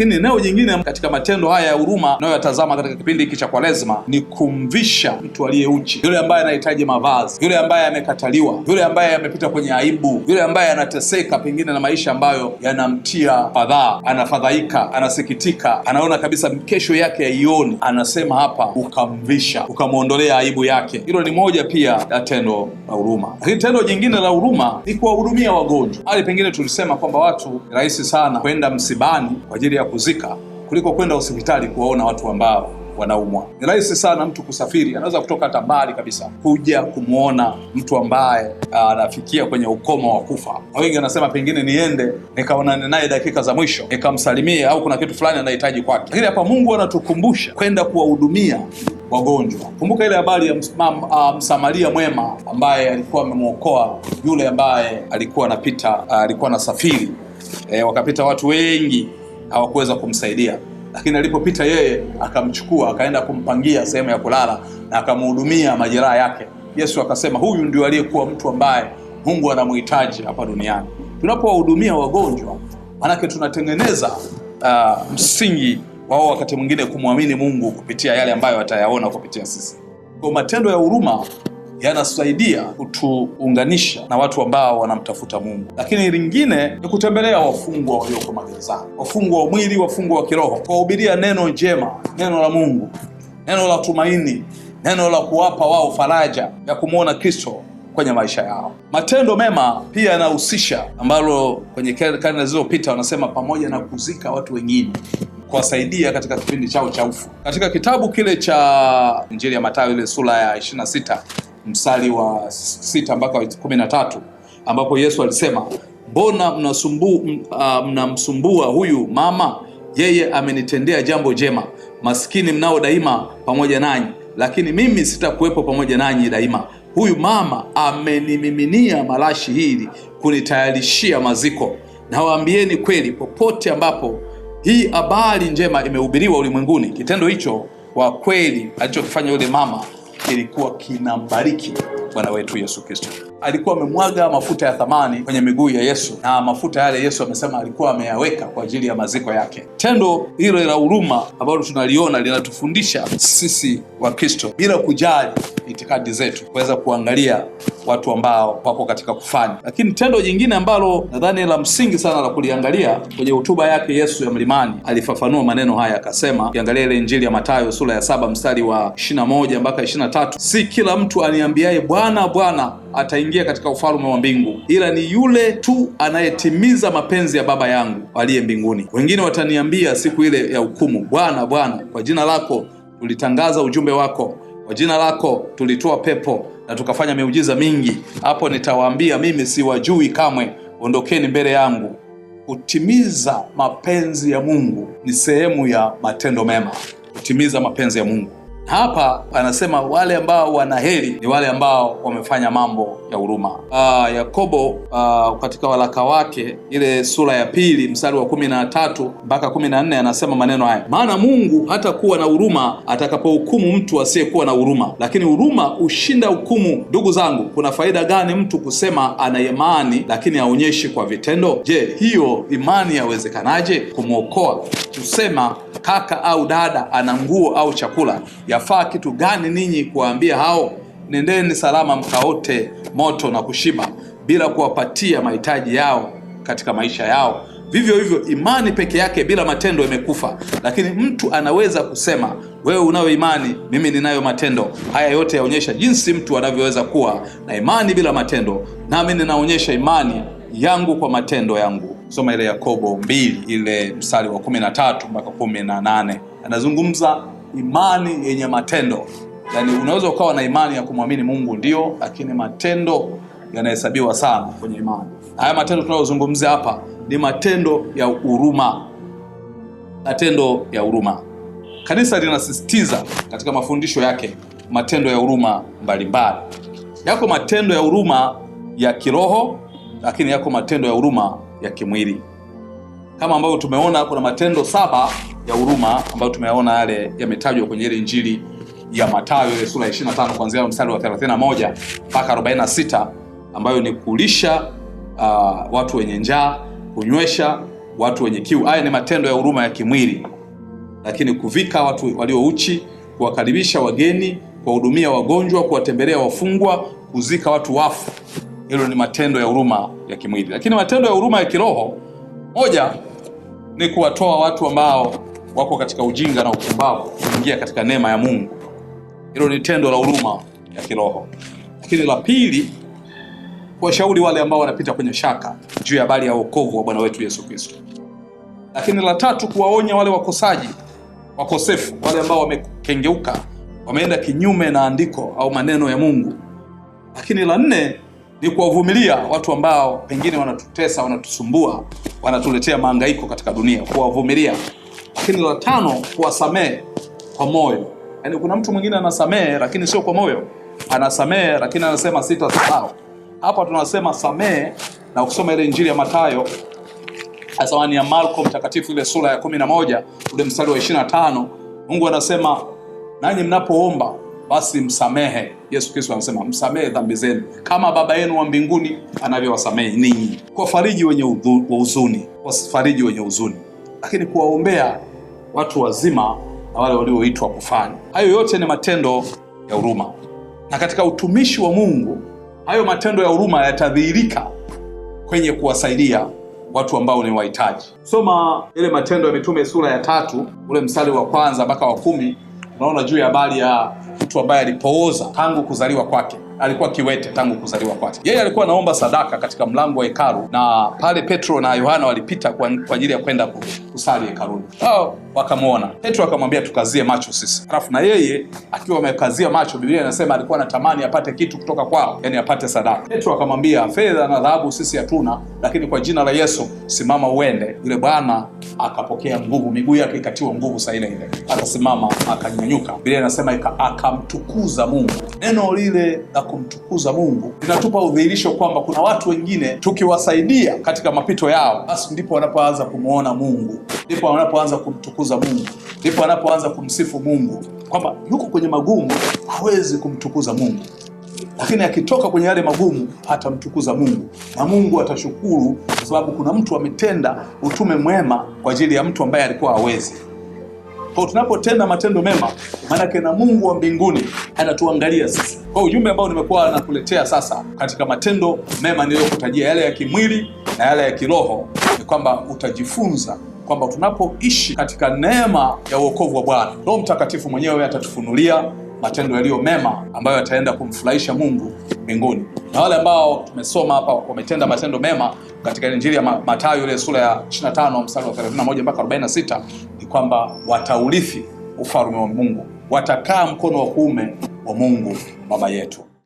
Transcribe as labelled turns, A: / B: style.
A: Lakini eneo jingine katika matendo haya ya huruma tunayoyatazama katika kipindi hiki cha Kwaresma ni kumvisha mtu aliye uchi, yule ambaye anahitaji mavazi, yule ambaye amekataliwa, yule ambaye amepita kwenye aibu, yule ambaye anateseka pengine na maisha ambayo yanamtia fadhaa, anafadhaika, anasikitika, anaona kabisa kesho yake haioni. Anasema hapa ukamvisha, ukamwondolea aibu yake. Hilo ni moja pia la tendo la huruma. Lakini tendo jingine la huruma ni kuwahudumia wagonjwa. Hali pengine tulisema kwamba watu rahisi sana kwenda msibani kwa ajili ya kuzika kuliko kwenda hospitali kuwaona watu ambao wanaumwa. Ni rahisi sana mtu kusafiri, anaweza kutoka hata mbali kabisa kuja kumwona mtu ambaye anafikia kwenye ukomo wa kufa. Wengi wanasema pengine niende nikaonane naye dakika za mwisho, nikamsalimie, au kuna kitu fulani anahitaji kwake. Lakini hapa Mungu anatukumbusha kwenda kuwahudumia wagonjwa. Kumbuka ile habari ya Msamaria mwema ambaye alikuwa amemwokoa yule ambaye alikuwa anapita, alikuwa anasafiri, wakapita watu wengi hawakuweza kumsaidia, lakini alipopita yeye akamchukua, akaenda kumpangia sehemu ya kulala na akamhudumia majeraha yake. Yesu akasema huyu ndio aliyekuwa mtu ambaye Mungu anamhitaji hapa duniani. Tunapowahudumia wagonjwa, manake tunatengeneza msingi wao wakati mwingine kumwamini Mungu kupitia yale ambayo atayaona kupitia sisi. Kwa matendo ya huruma yanasaidia kutuunganisha na watu ambao wanamtafuta Mungu. Lakini lingine ni kutembelea wafungwa walioko magerezani, wafungwa wa mwili, wafungwa wa kiroho, kuwahubiria neno njema, neno la Mungu, neno la tumaini, neno la kuwapa wao faraja ya kumwona Kristo kwenye maisha yao. Matendo mema pia yanahusisha, ambalo kwenye karne zilizopita wanasema pamoja na kuzika watu wengine, kuwasaidia katika kipindi chao cha ufu. Katika kitabu kile cha Injili ya Mathayo ile sura ya 26 mstari wa 6 mpaka 13, ambapo Yesu alisema, mbona mnamsumbua huyu mama? Yeye amenitendea jambo jema. Maskini mnao daima pamoja nanyi, lakini mimi sitakuwepo pamoja nanyi daima. Huyu mama amenimiminia marashi hili kunitayarishia maziko. Nawaambieni kweli, popote ambapo hii habari njema imehubiriwa ulimwenguni, kitendo hicho kwa kweli alichokifanya yule mama kilikuwa kinambariki Bwana wetu Yesu Kristo. Alikuwa amemwaga mafuta ya thamani kwenye miguu ya Yesu, na mafuta yale Yesu amesema alikuwa ameyaweka kwa ajili ya maziko yake. Tendo hilo la huruma ambalo tunaliona linatufundisha sisi wa Kristo, bila kujali itikadi zetu, kuweza kuangalia watu ambao wako katika kufanya. Lakini tendo jingine ambalo nadhani la msingi sana la kuliangalia, kwenye hotuba yake Yesu ya mlimani alifafanua maneno haya, akasema, ukiangalia ile Injili ya Mathayo sura ya 7 mstari wa 21 mpaka 23, si kila mtu aniambiaye Bwana Bwana ataingia katika ufalme wa mbingu, ila ni yule tu anayetimiza mapenzi ya Baba yangu aliye mbinguni. Wengine wataniambia siku ile ya hukumu, Bwana Bwana, kwa jina lako tulitangaza ujumbe wako, kwa jina lako tulitoa pepo na tukafanya miujiza mingi. Hapo nitawaambia, mimi siwajui kamwe, ondokeni mbele yangu. Kutimiza mapenzi ya Mungu ni sehemu ya matendo mema, kutimiza mapenzi ya Mungu. Hapa anasema wale ambao wanaheri ni wale ambao wamefanya mambo ya huruma. Yakobo katika waraka wake ile sura ya 2 mstari wa 13 mpaka 14 anasema maneno haya, maana Mungu hata kuwa na huruma atakapohukumu mtu asiyekuwa na huruma, lakini huruma hushinda hukumu. Ndugu zangu, kuna faida gani mtu kusema ana imani lakini haonyeshi kwa vitendo? Je, hiyo imani yawezekanaje? Kumwokoa kusema kaka au dada ana nguo au chakula, yafaa kitu gani ninyi kuwaambia hao, nendeni salama mkaote moto na kushiba, bila kuwapatia mahitaji yao katika maisha yao? Vivyo hivyo imani peke yake bila matendo imekufa. Lakini mtu anaweza kusema, wewe unayo imani, mimi ninayo matendo. Haya yote yaonyesha jinsi mtu anavyoweza kuwa na imani bila matendo, nami ninaonyesha imani yangu kwa matendo yangu. Soma ile Yakobo 2 ile mstari wa 13 mpaka 18. Anazungumza imani yenye matendo. Yaani unaweza ukawa na imani ya kumwamini Mungu ndio, lakini matendo yanahesabiwa sana kwenye imani. Haya matendo tunayozungumzia hapa ni matendo ya huruma. Matendo ya huruma. Kanisa linasisitiza katika mafundisho yake matendo ya huruma mbalimbali. Yako matendo ya huruma ya kiroho, lakini yako matendo ya huruma ya kimwili. Kama ambavyo tumeona kuna matendo 7 ya huruma ambayo tumeona yale yametajwa kwenye ile Injili ya Mathayo ile sura ya 25 kuanzia mstari wa 31 mpaka 46, ambayo ni kulisha watu wenye njaa, kunywesha watu wenye kiu. Haya ni matendo ya huruma ya kimwili. Lakini kuvika watu walio uchi, kuwakaribisha wageni, kuwahudumia wagonjwa, kuwatembelea wafungwa, kuzika watu wafu, hilo ni matendo ya huruma ya kimwili. Lakini matendo ya huruma ya kiroho, moja ni kuwatoa watu ambao wako katika ujinga na upumbavu kuingia katika neema ya Mungu. Hilo ni tendo la huruma ya kiroho. Lakini la pili, kuwashauri wale ambao wanapita kwenye shaka juu ya habari ya wokovu wa Bwana wetu Yesu Kristo. Lakini la tatu, kuwaonya wale wakosefu, wale ambao wamekengeuka, wameenda kinyume na andiko au maneno ya Mungu. Lakini la nne ni kuwavumilia watu ambao pengine wanatutesa, wanatusumbua, wanatuletea mahangaiko katika dunia, kuwavumilia. Lakini la tano, kuwasamehe kwa moyo. Yaani kuna mtu mwingine anasamehe lakini sio kwa moyo. Anasamehe lakini anasema sitasahau. Hapa tunasema samehe, na ukisoma ile Injili ya Mathayo, asawani ya Marko mtakatifu ile sura ya 11 ule mstari wa 25, Mungu anasema nanyi mnapoomba basi msamehe. Yesu Kristo anasema msamehe dhambi zenu kama Baba yenu wa mbinguni anavyowasamehe ninyi. Kuwafariji wenye huzuni, wasifariji wenye huzuni, lakini kuwaombea watu wazima na wale walioitwa kufanya. Hayo yote ni matendo ya huruma. Na katika utumishi wa Mungu, hayo matendo ya huruma yatadhihirika kwenye kuwasaidia watu ambao ni wahitaji. Soma ile Matendo ya Mitume sura ya 3 ule mstari wa 1 mpaka wa 10, unaona juu ya habari ya mtu ambaye alipooza tangu kuzaliwa kwake. Alikuwa kiwete tangu kuzaliwa kwake. Yeye alikuwa anaomba sadaka katika mlango wa hekalu, na pale Petro na Yohana walipita kwa ajili ya kwenda kusali hekaluni. Hao wakamwona. Petro akamwambia tukazie macho sisi. Alafu na yeye akiwa amekazia macho, Biblia inasema alikuwa anatamani apate kitu kutoka kwao, yani apate sadaka. Petro akamwambia fedha na dhahabu sisi hatuna, lakini kwa jina la Yesu simama uende. Yule bwana akapokea nguvu, miguu yake ikatiwa nguvu saa ile ile, akasimama akanyanyuka. Biblia inasema akamtukuza Mungu. Neno lile la kumtukuza Mungu linatupa udhihirisho kwamba kuna watu wengine tukiwasaidia katika mapito yao, basi ndipo wanapoanza kumuona Mungu, ndipo wanapoanza kumtukuza Mungu, ndipo wanapoanza kumsifu Mungu, kwamba yuko kwenye magumu hawezi kumtukuza Mungu, lakini akitoka kwenye yale magumu atamtukuza Mungu, na Mungu atashukuru kwa sababu kuna mtu ametenda utume mwema kwa ajili ya mtu ambaye alikuwa hawezi. Kwa tunapotenda matendo mema, maana na Mungu wa mbinguni anatuangalia sisi. Kwa ujumbe ambao nimekuwa nakuletea sasa katika matendo mema niliyokutajia, yale ya kimwili na yale ya kiroho, ni kwamba utajifunza kwamba tunapoishi katika neema ya wokovu wa Bwana, Roho Mtakatifu mwenyewe atatufunulia matendo yaliyo mema ambayo yataenda kumfurahisha Mungu mbinguni. Na wale ambao tumesoma hapa wametenda matendo mema katika Injili ya Mathayo ile sura ya 25 mstari wa 31 mpaka 46, ni kwamba wataurithi ufalme wa Mungu, watakaa mkono wa kuume wa Mungu Baba yetu.